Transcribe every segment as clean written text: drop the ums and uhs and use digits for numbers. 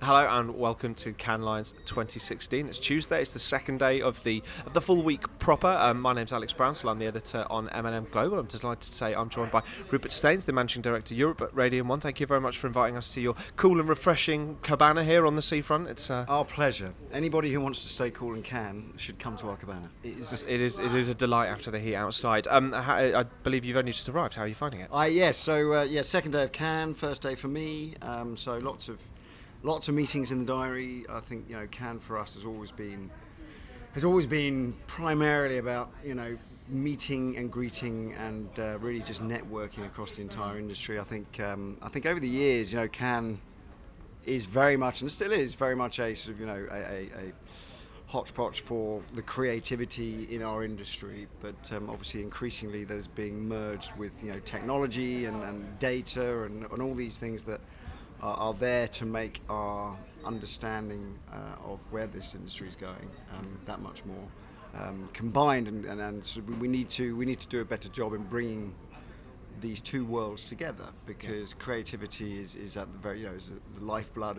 Hello and welcome to Cannes Lions 2016. It's Tuesday. It's the second day of the full week proper. My name's Alex Brownsell. I'm the editor on M&M Global. I'm delighted to say I'm joined by Rupert Staines, the managing director Europe at RadiumOne. Thank you very much for inviting us to your cool and refreshing cabana here on the seafront. It's our pleasure. Anybody who wants to stay cool in Cannes should come to our cabana. It is a delight after the heat outside. I believe you've only just arrived. How are you finding it? Yes. So second day of Cannes, first day for me. So lots of meetings in the diary. I think Cannes for us has always been primarily about meeting and greeting and really just networking across the entire industry. I think over the years Cannes is very much, and still is very much, a sort of a hotspot for the creativity in our industry, but obviously increasingly that is being merged with technology and data and all these things that are there to make our understanding of where this industry is going that much more combined, and sort of we need to do a better job in bringing these two worlds together, because creativity is at the very is the lifeblood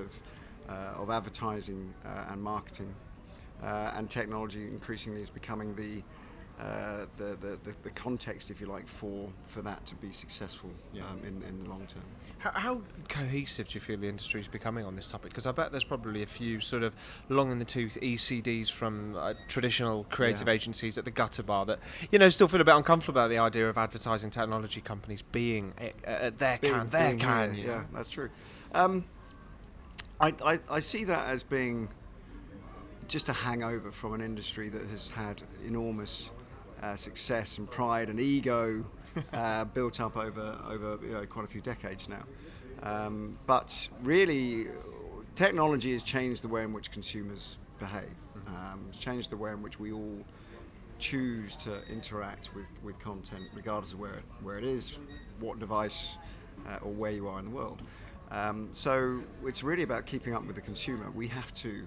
of advertising and marketing, and technology increasingly is becoming the context, if you like, for that to be successful in the long term. How cohesive do you feel the industry is becoming on this topic? Because I bet there's probably a few sort of long in the tooth ECDs from traditional creative agencies at the gutter bar that still feel a bit uncomfortable about the idea of advertising technology companies being at their can. Yeah, that's true. I see that as being just a hangover from an industry that has had enormous success and pride and ego built up over quite a few decades now. But really, technology has changed the way in which consumers behave. It's changed the way in which we all choose to interact with content, regardless of where it is, what device, or where you are in the world. So it's really about keeping up with the consumer. We have to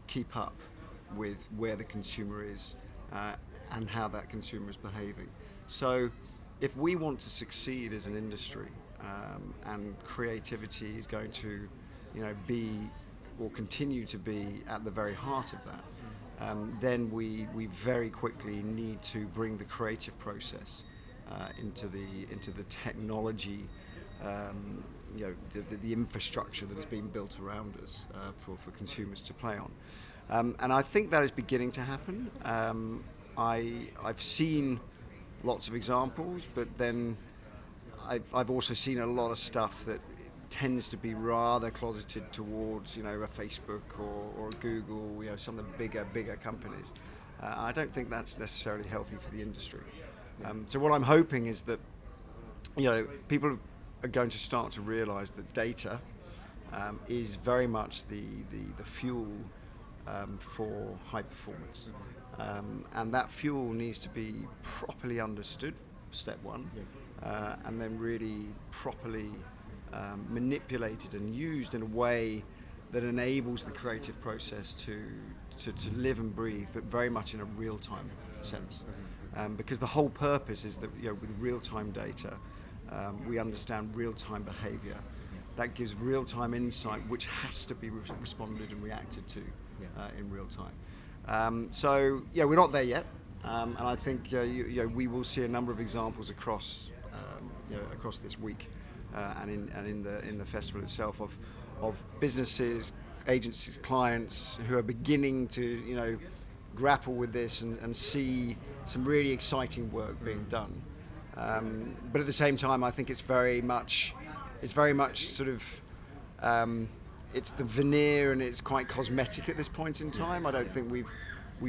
keep up with where the consumer is and how that consumer is behaving. So if we want to succeed as an industry, and creativity is going to be or continue to be at the very heart of that, then we very quickly need to bring the creative process into the technology, the infrastructure that has been built around us for consumers to play on. And I think that is beginning to happen. I've seen lots of examples, but then I've also seen a lot of stuff that tends to be rather closeted towards a Facebook or a Google, some of the bigger companies. I don't think that's necessarily healthy for the industry. So what I'm hoping is that people are going to start to realise that data is very much the fuel for high performance, and that fuel needs to be properly understood, step one, and then really properly manipulated and used in a way that enables the creative process to live and breathe, but very much in a real-time sense, because the whole purpose is that with real-time data we understand real-time behaviour. That gives real-time insight, which has to be responded and reacted to in real time. So we're not there yet, and I think we will see a number of examples across this week and in the festival itself of businesses, agencies, clients who are beginning to grapple with this and see some really exciting work being done. But at the same time, I think it's very much sort of it's the veneer, and it's quite cosmetic at this point in time. I don't think we've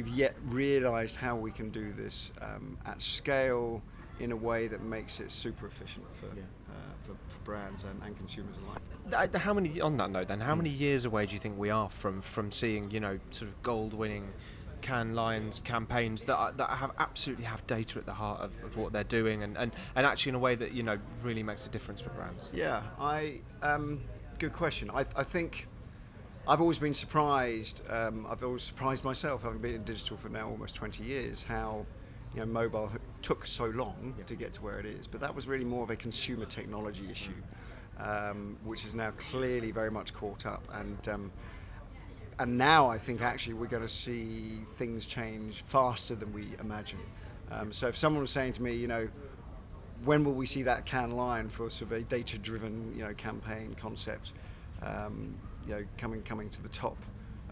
yet realised how we can do this at scale in a way that makes it super efficient for brands and consumers alike. How many years away do you think we are from seeing sort of gold-winning Cannes Lions campaigns that absolutely have data at the heart of what they're doing and actually in a way that really makes a difference for brands? Good question. I think I've always been surprised. I've always surprised myself, having been in digital for now almost 20 years, how mobile took so long to get to where it is. But that was really more of a consumer technology issue, which is now clearly very much caught up. And now I think actually we're going to see things change faster than we imagine. So if someone was saying to me, when will we see that can line for sort of a data-driven, campaign concept, coming to the top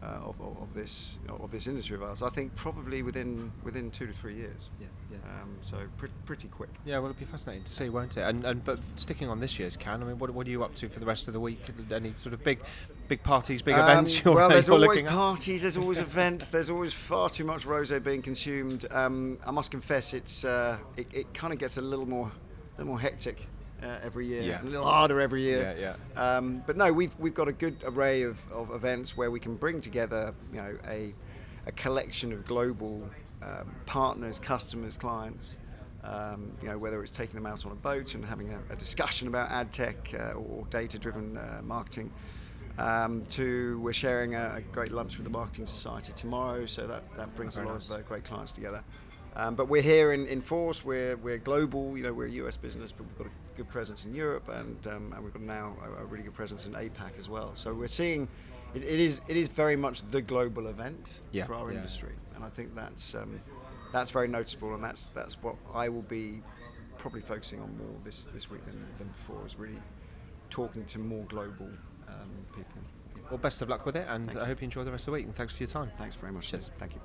of this industry of ours? I think probably within 2 to 3 years. So pretty quick. Yeah, well, it'll be fascinating to see, won't it? And but sticking on this year's Cannes, I mean, what are you up to for the rest of the week? Any sort of big parties, big events? Well, there's you're always looking at? parties, there's always events, there's always far too much rosé being consumed. I must confess, it kind of gets a little more hectic every year, a little harder every year. But no, we've got a good array of events where we can bring together, a collection of global partners, customers, clients. Whether it's taking them out on a boat and having a discussion about ad tech or data-driven marketing. We're sharing a great lunch with the Marketing Society tomorrow, so that brings a lot of great clients together. But we're here in force. We're global. We're a US business, but we've got a good presence in Europe, and we've got now a really good presence in APAC as well. So we're seeing it is very much the global event for our industry, and I think that's very noticeable, and that's what I will be probably focusing on more this week than before, is really talking to more global people. Well, best of luck with it, and I hope you enjoy the rest of the week, and thanks for your time. Thanks very much. Cheers. Thank you.